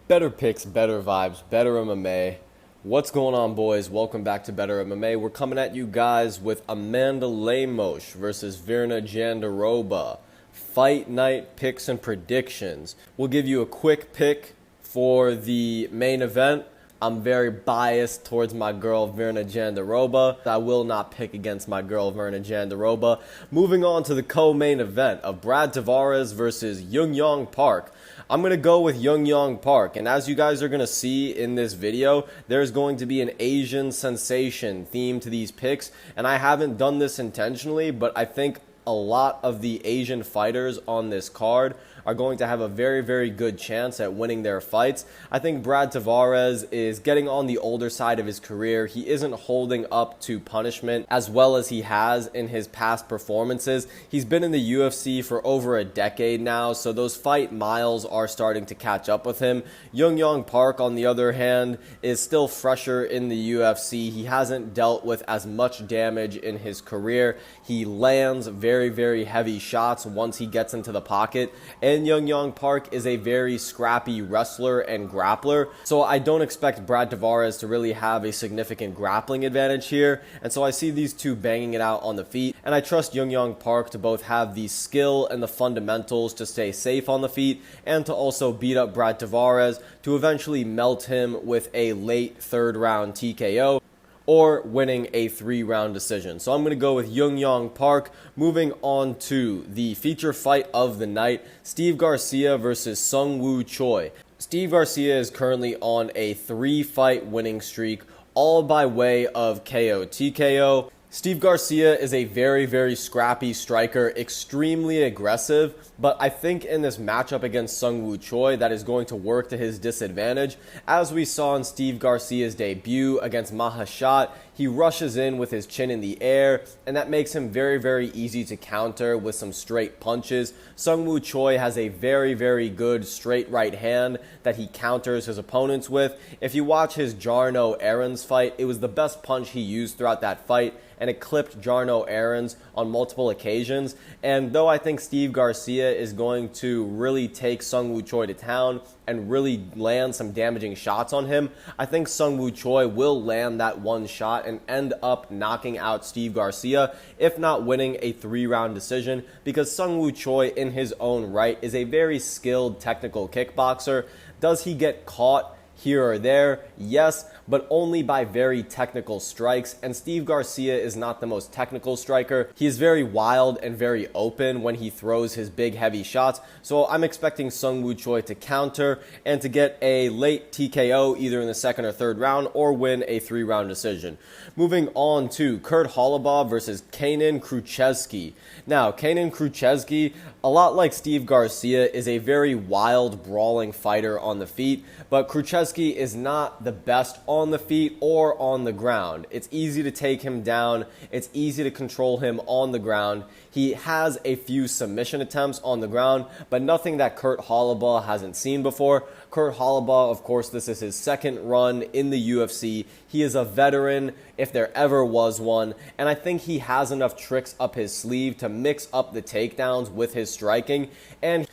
Better picks, better vibes, better MMA. What's going on, boys? Welcome back to Better MMA. We're coming at you guys with Amanda Lemos versus Virna Jandiroba. Fight night picks and predictions. We'll give you a quick pick for the main event. I'm very biased towards my girl Virna Jandiroba. I will not pick against my girl Virna Jandiroba. Moving on to the co-main event of Brad Tavares versus Young Park. I'm going to go with Young Park, and as you guys are going to see in this video, there's going to be an Asian sensation theme to these picks, and I haven't done this intentionally, but I think a lot of the Asian fighters on this card are going to have a very, very good chance at winning their fights. I think Brad Tavares is getting on the older side of his career. He isn't holding up to punishment as well as he has in his past performances. He's been in the UFC for over a decade now, so those fight miles are starting to catch up with him. Young Park, on the other hand, is still fresher in the UFC. He hasn't dealt with as much damage in his career. He lands very, very heavy shots once he gets into the pocket, and Young Park is a very scrappy wrestler and grappler, so I don't expect Brad Tavares to really have a significant grappling advantage here, and so I see these two banging it out on the feet, and I trust Young Park to both have the skill and the fundamentals to stay safe on the feet, and to also beat up Brad Tavares to eventually melt him with a late third round TKO, or winning a 3-round decision. So I'm going to go with Young Park. Moving on to the feature fight of the night, Steve Garcia versus Seung-Woo Choi. Steve Garcia is currently on a 3-fight winning streak, all by way of KO TKO. Steve Garcia is a very, very scrappy striker, extremely aggressive, but I think in this matchup against Seung-Woo Choi, that is going to work to his disadvantage. As we saw in Steve Garcia's debut against Mahashat, he rushes in with his chin in the air, and that makes him very, very easy to counter with some straight punches. Seung-Woo Choi has a very, very good straight right hand that he counters his opponents with. If you watch his Jarno Aaron's fight, it was the best punch he used throughout that fight, and it clipped Jarno Aaron's on multiple occasions. And though I think Steve Garcia is going to really take Seung-Woo Choi to town and really land some damaging shots on him, I think Seung-Woo Choi will land that one shot and end up knocking out Steve Garcia, if not winning a 3-round decision, because Seung-Woo Choi in his own right is a very skilled technical kickboxer. Does he get caught here or there? Yes, but only by very technical strikes, and Steve Garcia is not the most technical striker. He is very wild and very open when he throws his big heavy shots, so I'm expecting Seung-Woo Choi to counter and to get a late TKO either in the second or third round or win a 3-round decision. Moving on to Kurt Holobaugh versus Kenan Kruczewski. Now, Kenan Kruczewski, a lot like Steve Garcia, is a very wild, brawling fighter on the feet, but Kruczewski is not the best on the feet or on the ground. It's easy to take him down. It's easy to control him on the ground. He has a few submission attempts on the ground, but nothing that Kurt Holobaugh hasn't seen before. Kurt Holobaugh, of course, this is his second run in the UFC. He is a veteran, if there ever was one, and I think he has enough tricks up his sleeve to mix up the takedowns with his striking, and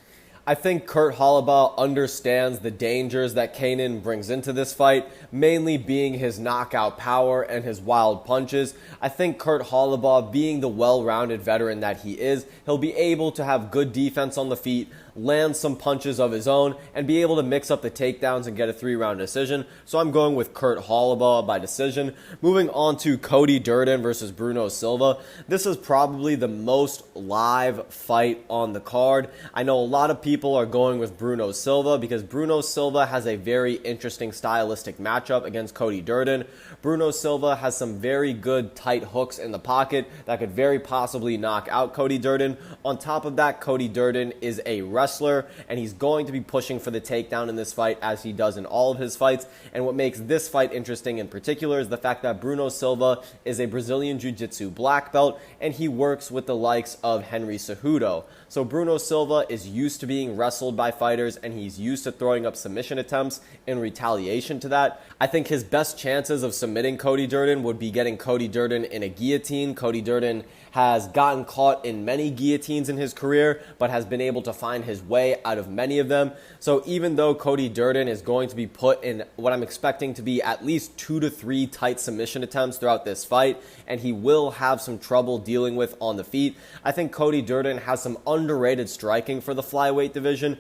I think Kurt Holobaugh understands the dangers that Kenan brings into this fight, mainly being his knockout power and his wild punches. I think Kurt Holobaugh, being the well-rounded veteran that he is, he'll be able to have good defense on the feet, land some punches of his own, and be able to mix up the takedowns and get a 3-round decision. So I'm going with Kurt Holobaugh by decision. Moving on to Cody Durden versus Bruno Silva. This is probably the most live fight on the card. I know a lot of people are going with Bruno Silva because Bruno Silva has a very interesting stylistic matchup against Cody Durden. Bruno Silva has some very good tight hooks in the pocket that could very possibly knock out Cody Durden. On top of that, Cody Durden is a wrestler, and he's going to be pushing for the takedown in this fight as he does in all of his fights. And what makes this fight interesting in particular is the fact that Bruno Silva is a Brazilian Jiu-Jitsu black belt, and he works with the likes of Henry Cejudo. So Bruno Silva is used to being wrestled by fighters, and he's used to throwing up submission attempts in retaliation to that. I think his best chances of submitting Cody Durden would be getting Cody Durden in a guillotine. Cody Durden has gotten caught in many guillotines in his career, but has been able to find his his way out of many of them. So even though Cody Durden is going to be put in what I'm expecting to be at least 2 to 3 tight submission attempts throughout this fight, and he will have some trouble dealing with on the feet, I think Cody Durden has some underrated striking for the flyweight division,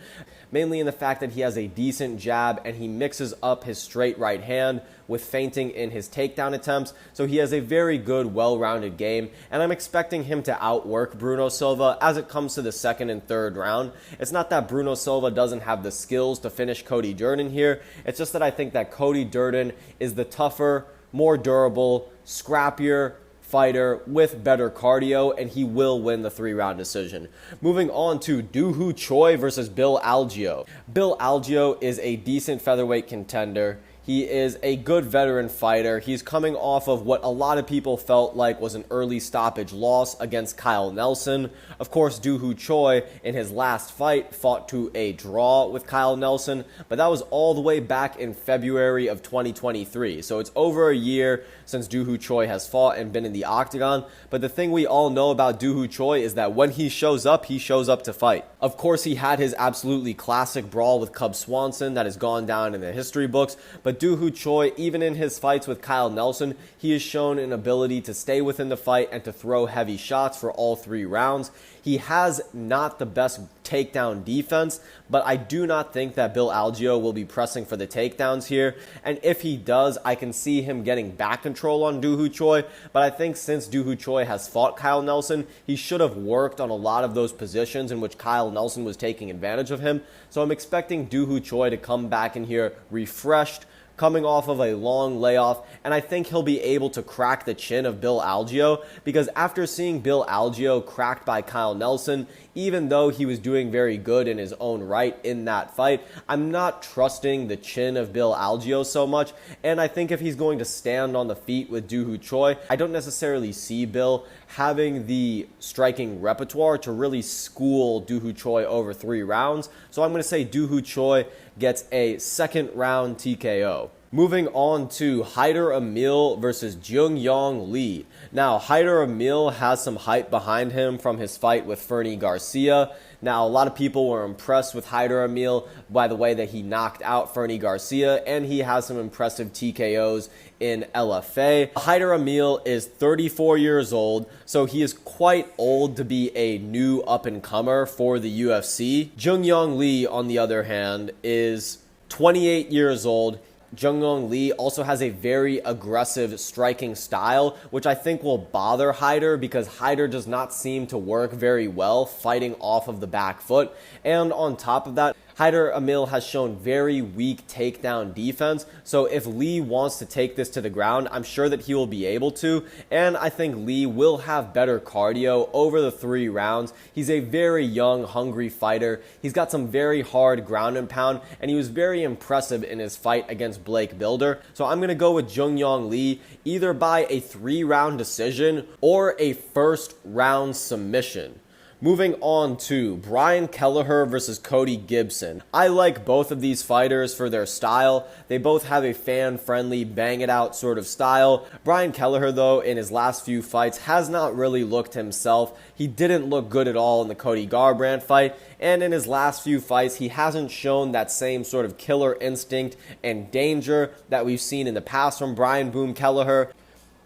mainly in the fact that he has a decent jab and he mixes up his straight right hand with feinting in his takedown attempts. So he has a very good, well-rounded game, and I'm expecting him to outwork Bruno Silva as it comes to the second and third round. It's not that Bruno Silva doesn't have the skills to finish Cody Durden here. It's just that I think that Cody Durden is the tougher, more durable, scrappier fighter with better cardio, and he will win the 3-round decision. Moving on to Dooho Choy versus Bill Algeo. Bill Algeo is a decent featherweight contender. He is a good veteran fighter. He's coming off of what a lot of people felt like was an early stoppage loss against Kyle Nelson. Of course, Dooho Choy in his last fight fought to a draw with Kyle Nelson, but that was all the way back in February of 2023. So it's over a year since Dooho Choy has fought and been in the octagon. But the thing we all know about Dooho Choy is that when he shows up to fight. Of course, he had his absolutely classic brawl with Cub Swanson that has gone down in the history books, but Dooho Choy, even in his fights with Kyle Nelson, he has shown an ability to stay within the fight and to throw heavy shots for all 3 rounds. He has not the best takedown defense, but I do not think that Bill Algeo will be pressing for the takedowns here. And if he does, I can see him getting back control on Dooho Choy. But I think since Dooho Choy has fought Kyle Nelson, he should have worked on a lot of those positions in which Kyle Nelson was taking advantage of him. So I'm expecting Dooho Choy to come back in here refreshed, coming off of a long layoff, and I think he'll be able to crack the chin of Bill Algeo, because after seeing Bill Algeo cracked by Kyle Nelson, even though he was doing very good in his own right in that fight, I'm not trusting the chin of Bill Algeo so much, and I think if he's going to stand on the feet with Dooho Choy, I don't necessarily see Bill having the striking repertoire to really school Dooho Choy over 3 rounds, so I'm going to say Dooho Choy gets a 2nd round TKO. Moving on to Haider Emil versus Junyoung Lee. Now, Haider Emil has some hype behind him from his fight with Fernie Garcia. Now, a lot of people were impressed with Haider Emil by the way that he knocked out Fernie Garcia, and he has some impressive TKOs in LFA. Haider Emil is 34 years old, so he is quite old to be a new up-and-comer for the UFC. Junyoung Lee, on the other hand, is 28 years old. Junyoung Lee also has a very aggressive striking style, which I think will bother Haider because Haider does not seem to work very well fighting off of the back foot. And on top of that, Haider Emil has shown very weak takedown defense, so if Lee wants to take this to the ground, I'm sure that he will be able to, and I think Lee will have better cardio over the 3 rounds. He's a very young, hungry fighter. He's got some very hard ground and pound, and he was very impressive in his fight against Blake Bilder. So I'm going to go with Junyoung Lee either by a 3-round decision or a 1st round submission. Moving on to Brian Kelleher versus Cody Gibson. I like both of these fighters for their style. They both have a fan-friendly, bang-it-out sort of style. Brian Kelleher, though, in his last few fights, has not really looked himself. He didn't look good at all in the Cody Garbrandt fight, and in his last few fights, he hasn't shown that same sort of killer instinct and danger that we've seen in the past from Brian Boom Kelleher.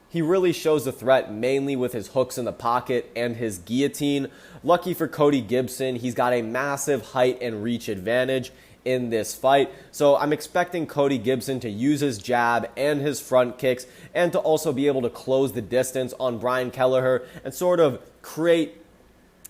He really shows the threat mainly with his hooks in the pocket and his guillotine. Lucky for Cody Gibson, he's got a massive height and reach advantage in this fight. So I'm expecting Cody Gibson to use his jab and his front kicks and to also be able to close the distance on Brian Kelleher and sort of create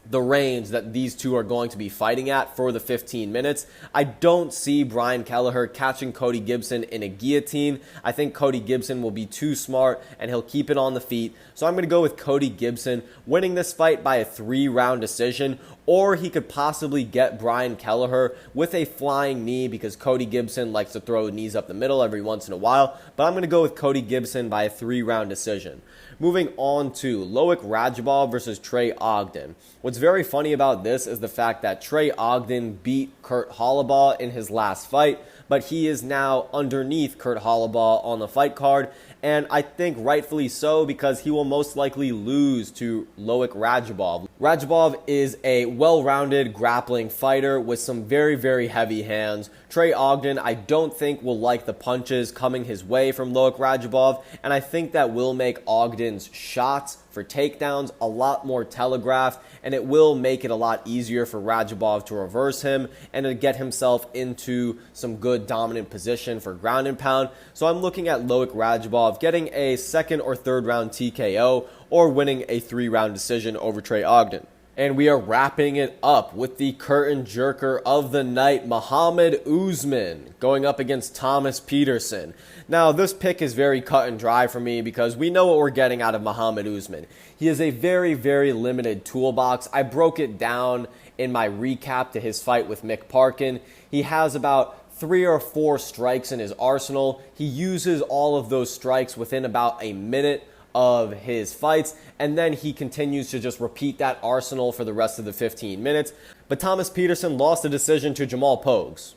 the range that these two are going to be fighting at for the 15 minutes. I don't see Brian Kelleher catching Cody Gibson in a guillotine. I think Cody Gibson will be too smart and he'll keep it on the feet. So I'm going to go with Cody Gibson winning this fight by a 3-round decision, or he could possibly get Brian Kelleher with a flying knee because Cody Gibson likes to throw knees up the middle every once in a while. But I'm going to go with Cody Gibson by a 3-round decision. Moving on to Loic Rajabov versus Trey Ogden. What's very funny about this is the fact that Trey Ogden beat Kurt Hollabaugh in his last fight, but he is now underneath Kurt Hollabaugh on the fight card, and I think rightfully so because he will most likely lose to Loic Rajabov. Rajabov is a well-rounded grappling fighter with some very, very heavy hands. Trey Ogden, I don't think will like the punches coming his way from Loic Rajabov, and I think that will make Ogden's shots for takedowns a lot more telegraphed, and it will make it a lot easier for Rajabov to reverse him and to get himself into some good dominant position for ground and pound. So I'm looking at Loic Rajabov getting a second or third round TKO or winning a 3-round decision over Trey Ogden. And we are wrapping it up with the curtain jerker of the night, Muhammad Usman, going up against Thomas Peterson. Now, this pick is very cut and dry for me because we know what we're getting out of Muhammad Usman. He is a very, very limited toolbox. I broke it down in my recap to his fight with Mick Parkin. He has about 3 or 4 strikes in his arsenal. He uses all of those strikes within about a minute of his fights, and then he continues to just repeat that arsenal for the rest of the 15 minutes. But Thomas Peterson lost the decision to Jamal Pogues.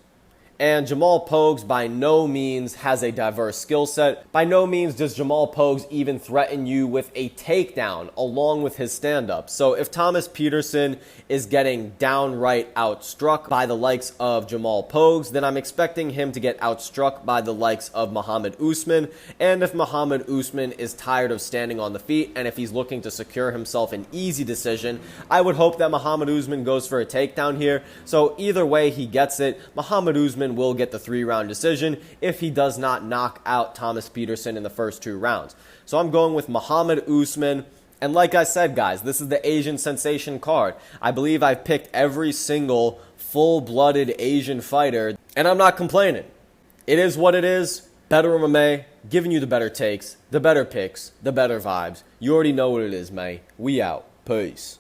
And Jamal Pogues by no means has a diverse skill set. By no means does Jamal Pogues even threaten you with a takedown along with his stand-up. So if Thomas Peterson is getting downright outstruck by the likes of Jamal Pogues, then I'm expecting him to get outstruck by the likes of Muhammad Usman. And if Muhammad Usman is tired of standing on the feet and if he's looking to secure himself an easy decision, I would hope that Muhammad Usman goes for a takedown here. So either way he gets it, Muhammad Usman will get the 3-round decision if he does not knock out Thomas Peterson in the first 2 rounds. So I'm going with Muhammad Usman. And like I said, guys, this is the Asian Sensation card. I believe I've picked every single full-blooded Asian fighter, and I'm not complaining. It is what it is. Better MMA, giving you the better takes, the better picks, the better vibes. You already know what it is, man. We out. Peace.